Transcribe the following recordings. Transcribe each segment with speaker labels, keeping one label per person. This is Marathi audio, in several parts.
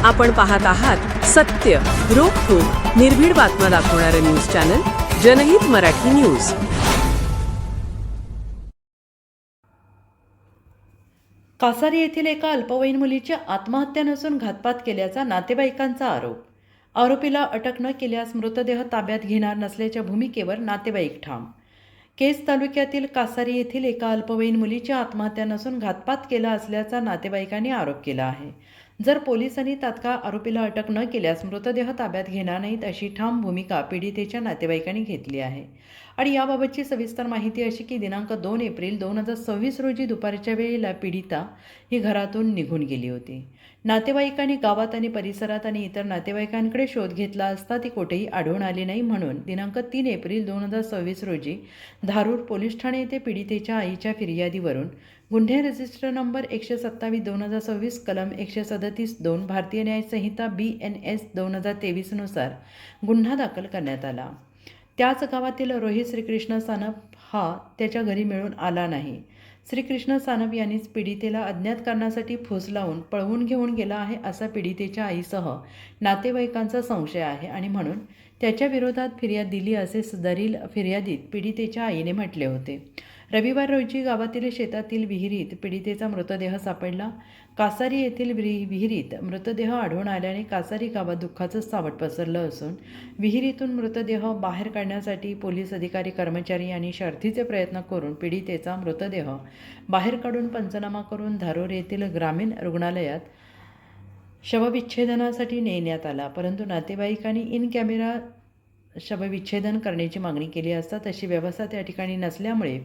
Speaker 1: आपण पाहत आहात सत्य, रोखठोक, निर्भीड बातम्या दाखवणारे न्यूज चॅनल जनहित मराठी न्यूज.
Speaker 2: कासारी येथील एका अल्पवयीन मुलीची आत्महत्या नसून घातपात केल्याचा नातेवाईकांचा आरोप. आरोपीला अटक न केल्यास मृतदेह ताब्यात घेणार नसल्याच्या भूमिकेवर नातेवाईक ठाम. केज तालुक्यातील कासारी येथील एका अल्पवयीन मुलीची आत्महत्या नसून घातपात केला असल्याचा नातेवाईकांनी आरोप केला आहे. जर पोलिसांनी तात्काळ आरोपीला अटक न केल्यास मृतदेह ताब्यात घेणार नाहीत अशी ठाम भूमिका पीडितेच्या नातेवाईकांनी घेतली आहे. आणि याबाबतची सविस्तर माहिती अशी की दिनांक 2 एप्रिल 2026 रोजी दुपारच्या वेळेला पीडिता ही घरातून निघून गेली होती. नातेवाईकांनी गावात आणि परिसरात आणि इतर नातेवाईकांकडे शोध घेतला असता ती कुठेही आढळून आली नाही. म्हणून दिनांक 3 एप्रिल 2026 रोजी धारूर पोलीस ठाणे येथे पीडितेच्या आईच्या फिर्यादीवरून गुन्हे रजिस्टर नंबर 127/2026 कलम 137(2) भारतीय न्याय संहिता BNS 2023 नुसार गुन्हा दाखल करण्यात आला. त्याच गावातील रोहित श्रीकृष्ण सानप हा त्याच्या घरी मिळून आला नाही. श्रीकृष्ण सानप यांनीच पीडितेला अज्ञात कारणासाठी फूस लावून पळवून घेऊन गेला आहे असा पीडितेच्या आईसह नातेवाईकांचा संशय आहे आणि म्हणून त्याच्या विरोधात फिर्याद दिली असे सदरील फिर्यादीत पीडितेच्या आईने म्हटले होते. रविवार रोजी गावातील शेतातील विहिरीत पीडितेचा मृतदेह सापडला. कासारी येथील विहिरीत मृतदेह आढळून आल्याने कासारी गावात दुःखाचं सावट पसरलं असून विहिरीतून मृतदेह बाहेर काढण्यासाठी पोलीस अधिकारी कर्मचारी यांनी शर्थीचे प्रयत्न करून पीडितेचा मृतदेह बाहेर काढून पंचनामा करून धारूर येथील ग्रामीण रुग्णालयात शवविच्छेदनासाठी नेण्यात आला. परंतु नातेवाईकांनी इन कॅमेरा शवविच्छेदन करण्याची मागणी केली असता तशी व्यवस्था त्या ठिकाणी नसल्यामुळे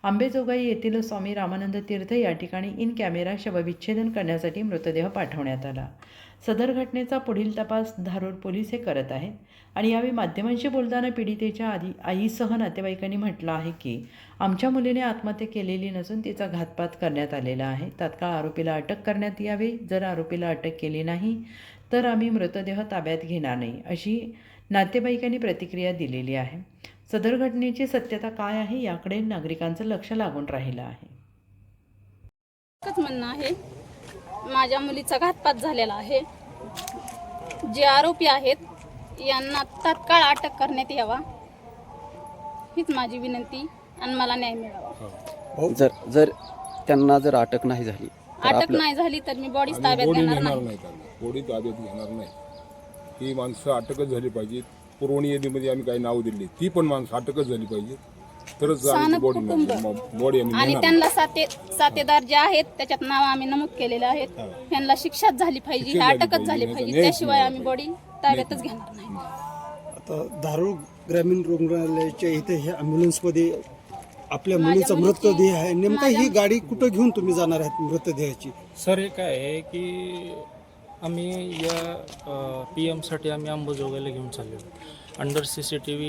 Speaker 2: आंबेजोगाई येथील स्वामी रामानंद तीर्थ या ठिकाणी इन कॅमेरा शवविच्छेदन करण्यासाठी मृतदेह पाठवण्यात आला. सदर घटनेचा पुढील तपास धारूर पोलीस हे करत आहेत. आणि यावेळी माध्यमांशी बोलताना पीडितेच्या आईसह नातेवाईकांनी म्हटलं आहे की आमच्या मुलीने आत्महत्या केलेली नसून तिचा घातपात करण्यात आलेला आहे. तात्काळ आरोपीला अटक करण्यात यावी. जर आरोपीला अटक केली नाही तर आम्ही मृतदेह ताब्यात घेणार नाही अशी नातेवाईकांनी प्रतिक्रिया दिलेली आहे. सदर घटनेची सत्यता काय आहे याकडे नागरिकांचं लक्ष लागून राहिलं आहे.
Speaker 3: एकच म्हणणं आहे, माझ्या मुलीचा घातपात झालेला आहे. जे आरोपी आहेत यांना तात्काळ अटक करण्यात यावा हीच माझी विनंती आणि मला न्याय मिळावा.
Speaker 4: जर त्यांना अटक नाही झाली
Speaker 3: तर मी बॉडी ताब्यात घेणार नाही.
Speaker 5: बॉडी ताब्यात घेणार नाही. ही माणसं अटकच झाली पाहिजेत. पुरवणी यादीमध्ये आम्ही काही नाव दिले ती पण माणसं अटकच झाली पाहिजे तरच बॉडी
Speaker 3: आणि त्यांना साथीदार जे आहेत त्याच्यात नाव आम्ही नमूद केलेले आहेत. त्यांना शिक्षाच झाली पाहिजे, अटकच झाली पाहिजे. त्याशिवाय आम्ही बॉडी ताब्यातच घेणार नाही.
Speaker 6: आता धारूर ग्रामीण रुग्णालयाच्या इथे हे ॲम्ब्युलन्समध्ये आपल्या मुलीचा मृतदेह आहे. नेमका ही गाडी कुठं घेऊन तुम्ही जाणार आहात मृतदेहाची?
Speaker 7: सर, हे काय आहे की आम्ही या PM साठी आम्ही अंबाजोगाईला घेऊन चाललो. अंडर CCTV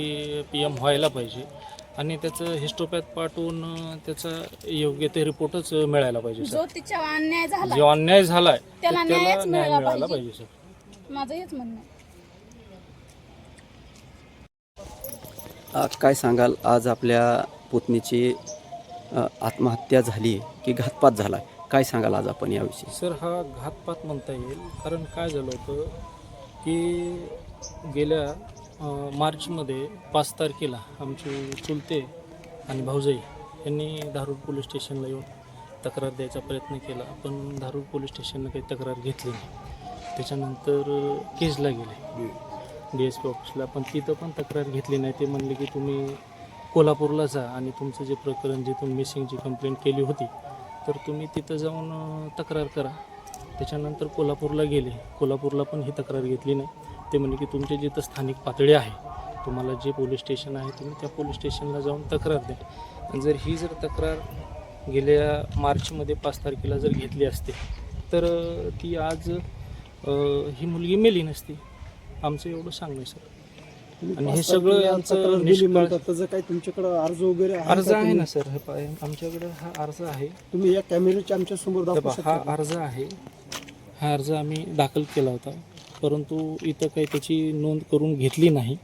Speaker 7: PM व्हायला पाहिजे आणि त्याचं हिस्टोपॅथ पाठवून त्याचा योग्य ते रिपोर्टच मिळायला पाहिजे.
Speaker 3: जो तिच्यावर अन्याय झाला,
Speaker 7: जो अन्याय झालाय
Speaker 3: त्याला
Speaker 7: न्याय मिळायला पाहिजे सर.
Speaker 3: माझं हेच म्हणणं आहे.
Speaker 4: काय सांगाल, आज आपल्या पुतणीची आत्महत्या झाली की घातपात झाला, काय सांगाल आज आपण याविषयी?
Speaker 7: सर, हा घातपात म्हणता येईल. कारण काय झालं होतं की गेल्या मार्चमध्ये 5 तारखेला आमचे चुलते आणि भाऊजाई यांनी धारूर पोलीस स्टेशनला येऊन तक्रार द्यायचा प्रयत्न केला. पण धारूर पोलीस स्टेशननं काही तक्रार घेतली नाही. त्याच्यानंतर केजला गेले DSP ऑफिसला, पण तिथं पण तक्रार घेतली नाही. ते म्हणले की तुम्ही कोल्हापूरला जा आणि तुमचं जे प्रकरण जिथून मिसिंगची कंप्लेंट केली होती तर तुम्ही तिथं जाऊन तक्रार करा. त्याच्यानंतर कोल्हापूरला गेले. कोल्हापूरला पण ही तक्रार घेतली नाही. ते म्हणजे की तुमचे जिथं स्थानिक पातळी आहे, तुम्हाला जे पोलीस स्टेशन आहे तुम्ही त्या पोलीस स्टेशनला जाऊन तक्रार द्या. आणि ही तक्रार गेल्या मार्चमध्ये 5 तारखेला जर घेतली असते तर ती आज ही मुलगी मेली नसती. आमचं एवढं सांगणं सर. आणि हे सगळं यांचं
Speaker 6: त्याचं काही तुमच्याकडे अर्ज वगैरे
Speaker 7: अर्ज आहे ना सर? आमच्याकडे हा अर्ज आहे.
Speaker 6: तुम्ही या कॅमेऱ्याच्या आमच्या समोर दाखवू शकता?
Speaker 7: हा अर्ज आहे. हा अर्ज आम्ही दाखल केला होता, परंतु इथं काही त्याची नोंद करून घेतली नाही.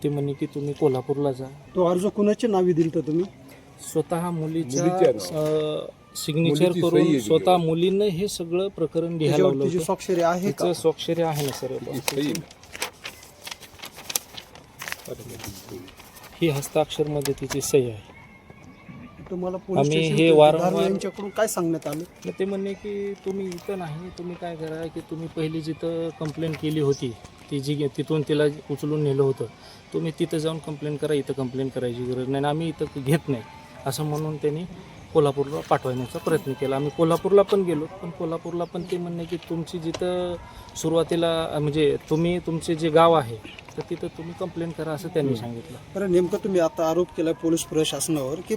Speaker 7: ते म्हणे की तुम्ही कोल्हापूरला जा.
Speaker 6: तो अर्ज कुणाच्या नावे दिलता तुम्ही?
Speaker 7: स्वतः मुलीच्या सिग्नेचर
Speaker 5: मुलीची सही
Speaker 7: करून
Speaker 5: आहे
Speaker 7: स्वतः
Speaker 5: त्याच्यावर.
Speaker 7: मुलीनं हे सगळं प्रकरण लिहायला
Speaker 6: त्याच्यावर
Speaker 7: लावलं
Speaker 6: तिची
Speaker 7: होतं.
Speaker 6: स्वाक्षरी आहे का?
Speaker 7: तिचं स्वाक्षरी आहे ना सर.
Speaker 5: ही सही आहे.
Speaker 7: ही हस्ताक्षरमध्ये तिची सही आहे.
Speaker 6: तुम्हाला पोलीस
Speaker 7: आम्ही
Speaker 6: स्टेशन
Speaker 7: हे
Speaker 6: ते
Speaker 7: वारंवार-
Speaker 6: धारू यांच्याकडून काय सांगण्यात आलं?
Speaker 7: मग ते म्हणणे की तुम्ही इथं नाही, तुम्ही काय करा की तुम्ही पहिली जिथं कंप्लेंट केली होती ती जी तिथून तिला उचलून नेलं होतं, तुम्ही तिथं जाऊन कंप्लेंट करा, इथं कंप्लेंट करायची गरज नाही, आम्ही इथं घेत नाही असं म्हणून त्यांनी कोल्हापूरला पाठवण्याचा प्रयत्न केला. आम्ही कोल्हापूरला पण गेलो, पण कोल्हापूरला पण ते म्हणणे की तुमची जिथं सुरुवातीला म्हणजे तुम्ही तुमचे जे गाव आहे तर तिथं तुम्ही कंप्लेंट करा असं त्यांनी सांगितलं.
Speaker 6: बरं, नेमकं तुम्ही आता आरोप केला पोलीस प्रशासनावर की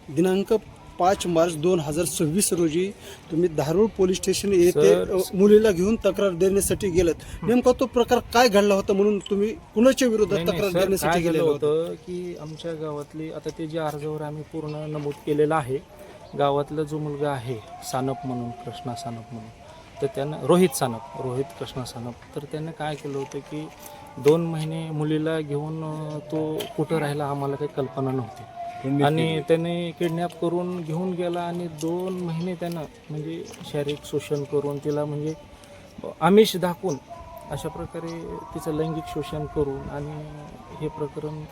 Speaker 6: दिनांक 5 मार्च 2026 रोजी तुम्ही धारूर पोलीस स्टेशन येथे
Speaker 7: सर-
Speaker 6: मुलीला घेऊन तक्रार देण्यासाठी गेलात. नेमका तो प्रकार काय घडला होता म्हणून तुम्ही कुणाच्या विरोधात
Speaker 7: नाही,
Speaker 6: तक्रार
Speaker 7: सर,
Speaker 6: देण्यासाठी
Speaker 7: काय झालं
Speaker 6: गेलेला होता?
Speaker 7: होतं की आमच्या गावातली आता ते जे अर्जावर आम्ही पूर्ण नमूद केलेलं आहे, गावातला जो मुलगा आहे सानप म्हणून, कृष्णा सानप म्हणून, तर त्यानं रोहित कृष्णा सानप, तर त्यानं काय केलं होतं की 2 महिने मुलीला घेऊन तो कुठं राहिला आम्हाला काही कल्पना नव्हती आणि त्याने किडनॅप करून घेऊन गेला आणि 2 महिने त्यानं म्हणजे शारीरिक शोषण करून तिला म्हणजे आमिष दाखवून अशा प्रकारे तिचं लैंगिक शोषण करून आणि हे प्रकरण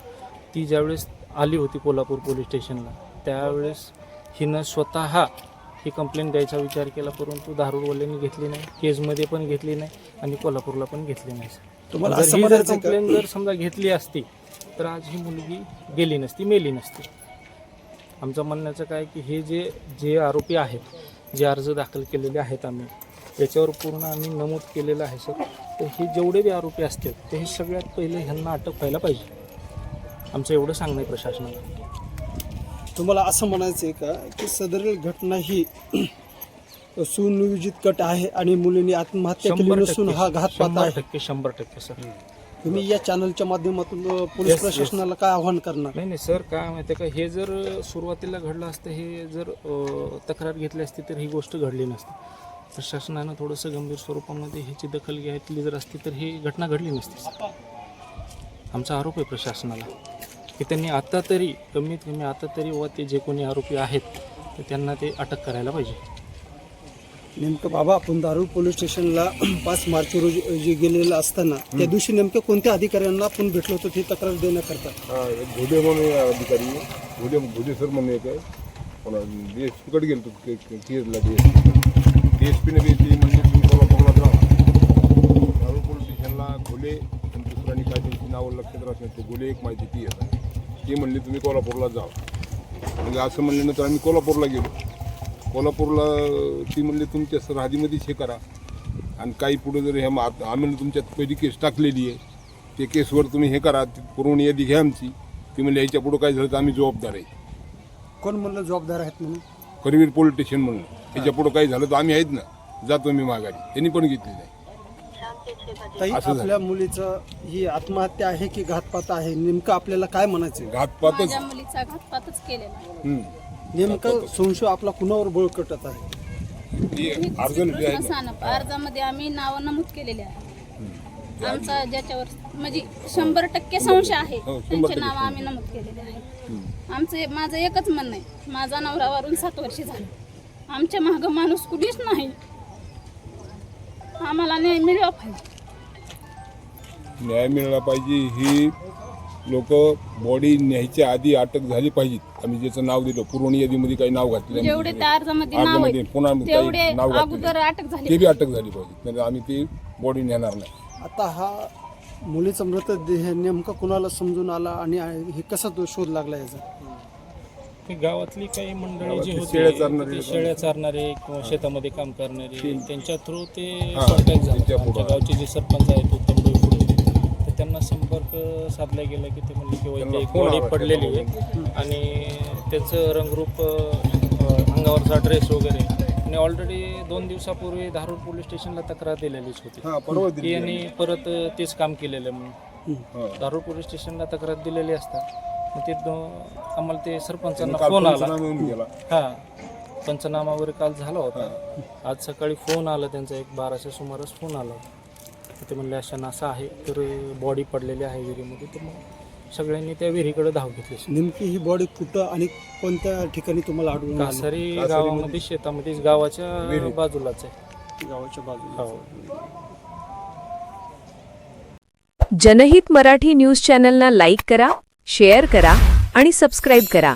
Speaker 7: ती ज्यावेळेस आली होती कोल्हापूर पोलीस स्टेशनला त्यावेळेस हिनं स्वतः ही कंप्लेंट द्यायचा विचार केला, परंतु धारूरवाल्यांनी घेतली नाही, केसमध्ये पण घेतली नाही आणि कोल्हापूरला पण घेतली नाही.
Speaker 6: तुम्हाला
Speaker 7: जर
Speaker 6: असं
Speaker 7: ही जर
Speaker 6: म्हणायचं का?
Speaker 7: कंप्लेंट जर समजा घेतली असती तर आज ही मुलगी गेली नसती, मेली नसती. आमचं म्हणण्याचं काय की हे जे आरोपी आहेत, जे अर्ज दाखल केलेले आहेत आम्ही याच्यावर पूर्ण आम्ही नमूद केलेलं आहे सर. तर हे जेवढे बी आरोपी असतील ते हे सगळ्यात पहिले ह्यांना अटक व्हायला पाहिजे, आमचं एवढं सांगणं आहे प्रशासनाला.
Speaker 6: तुम्हाला असं म्हणायचं आहे का की सदरील घटना ही सुनियोजित कट आहे आणि मुलीने आत्महत्या केली नसून हा घातपात आहे?
Speaker 7: 100% सर.
Speaker 6: तुम्ही या चॅनलच्या माध्यमातून पोलीस
Speaker 7: Yes, yes.
Speaker 6: प्रशासनाला काय आव्हान करणार?
Speaker 7: नाही सर, काय माहिती आहे का, हे जर सुरुवातीला घडलं असतं, हे जर तक्रार घेतली असती तर ही गोष्ट घडली नसती. प्रशासनानं थोडंसं गंभीर स्वरूपामध्ये ह्याची दखल घेतली जर असती तर ही घटना घडली नसती. आमचा आरोप आहे प्रशासनाला की त्यांनी आता तरी कमीत कमी आता तरी व ते जे कोणी आरोपी आहेत तर त्यांना ते अटक करायला पाहिजे.
Speaker 6: नेमकं बाबा आपण धारूर पोलीस स्टेशनला 5 मार्च रोजी गेलेलं असताना त्या दिवशी नेमकं कोणत्या अधिकाऱ्यांना आपण भेटलो होतो ही तक्रार देण्याकरता?
Speaker 5: हा, एक घोडे म्हणून अधिकारी आहे. घोडे सर म्हणून एक आहे. पण DSP कडे गेलो केरला DSPने ती म्हणजे तुम्ही कोल्हापूरला जा. धारूर पोलीस स्टेशनला घोले आणि दुसऱ्याने काय त्यांची नावं लक्षात राहत नाही, ते घोले एक माहिती ती येतात. ती म्हणली तुम्ही कोल्हापूरला जा. म्हणजे असं म्हणल्यानंतर आम्ही कोल्हापूरला गेलो. कोल्हापूरला ती म्हणली तुमच्या सर हदीमध्येच हे करा आणि काही पुढे जर हे आम्ही तुमच्यात पहिली केस टाकलेली आहे, ते केसवर तुम्ही हे करा, पुरवणी यादी घ्या आमची. ती म्हणली याच्या पुढं काय झालं तर आम्ही जबाबदार आहे.
Speaker 6: कोण म्हणलं जबाबदार आहेत म्हणून?
Speaker 5: करवीर पोलीस स्टेशन म्हणून. याच्या पुढं काही झालं तर आम्ही आहेत ना, जातो मी माघारी. त्यांनी पण घेतली नाही.
Speaker 6: ताई,
Speaker 5: असं झालं.
Speaker 6: आपल्या मुलीचं ही आत्महत्या आहे की घातपात आहे नेमकं आपल्याला काय म्हणायचं आहे?
Speaker 5: घातपातच.
Speaker 3: माझ्या मुलीचा घातपातच केलेला आहे.
Speaker 6: नेमकं संशय आपला कुणावर बळकटत आहे?
Speaker 5: ती
Speaker 3: मी
Speaker 5: अर्ज लिहिली आहे
Speaker 3: कृष्ण
Speaker 5: ना.
Speaker 3: सानप अर्जामध्ये आम्ही नावं नमूद केलेले आहे. आमचा ज्याच्यावर म्हणजे 100% संशय आहे
Speaker 5: हो, 100%
Speaker 3: त्यांचे नाव आम्ही नमूद केलेले आहे. माझं एकच म्हणणं आहे, माझा नवरा वारून 7 वर्ष झाले, आमच्या मागं माणूस कुणीच नाही, आम्हाला न्याय मिळाला पाहिजे.
Speaker 5: न्याय मिळाला पाहिजे. ही लोक बॉडी न्यायच्या आधी अटक झाली पाहिजे. आम्ही ज्याचं नाव दिलं पुरवणी यादीमध्ये काही नाव घातलं
Speaker 3: जेवढे त्या अर्जामध्ये नाव
Speaker 5: अर्जामध्ये
Speaker 3: आहे
Speaker 5: पुन्हा
Speaker 3: तेवढे
Speaker 5: काही नाव
Speaker 3: अगोदर
Speaker 5: घातलं
Speaker 3: अटक झाली.
Speaker 5: ते बी अटक झाली पाहिजे, नाही आम्ही ती बॉडी नेणार नाही.
Speaker 6: आता हा मुलीचा मृतदेह नेमका कुणाला समजून आला आणि हे कसा तो शोध लागला याचा?
Speaker 7: ती गावातली काही मंडळी जी
Speaker 5: गावातली
Speaker 7: होती
Speaker 5: शेळ्या चारणारे
Speaker 7: ते
Speaker 5: लोकं.
Speaker 7: शेळ्या चारणारे किंवा शेतामध्ये काम करणारे त्यांच्या थ्रू ते
Speaker 5: हा,
Speaker 7: कॉन्टॅक्ट झाला.
Speaker 5: त्यांच्या
Speaker 7: आमच्या
Speaker 5: पुढं.
Speaker 7: गावचे जे सरपंच आहेत उत्तम डोईफुडे, तर त्यांना संपर्क साधला गेला की ते म्हणले की
Speaker 5: त्यांना
Speaker 7: वैद्य
Speaker 5: फोन
Speaker 7: बॉडी
Speaker 5: आला
Speaker 7: पडलेली आहे आणि त्यांचं रंगरूप अंगावरचा ड्रेस वगैरे आणि ऑलरेडी 2 दिवसापूर्वी धारूर पोलीस स्टेशनला तक्रार दिलेलीच होती
Speaker 5: हा, परवा
Speaker 7: की
Speaker 5: दिली.
Speaker 7: यांनी परत तेच काम केलेलं म्हणून.
Speaker 5: हा.
Speaker 7: धारूर पोलीस स्टेशनला तक्रार दिलेली असतात. मग ते आम्हाला ते सरपंचांना
Speaker 5: काल
Speaker 7: फोन आला.
Speaker 5: पंचनामा येऊन गेला.
Speaker 7: हां, पंचनामा वगैरे काल झाला होता. आज सकाळी फोन आला त्यांचा, एक 12च्या सुमारास फोन आला होता. ते म्हणले अशा असं आहे, तर बॉडी पडलेली आहे विहिरीमध्ये, तर मग सगळ्यांनी त्या विहिरीकडे धाव घेतली.
Speaker 6: नेमकी ही बॉडी कुठं आणि कोणत्या ठिकाणी तुम्हाला आढळून आली?
Speaker 7: कासारी गावामध्ये शेतामध्ये गावाच्या बाजूलाच आहे.
Speaker 6: गावाच्या बाजूला.
Speaker 7: हो.
Speaker 1: जनहित मराठी न्यूज चॅनलला लाईक करा, शेअर करा आणि सबस्क्राईब करा.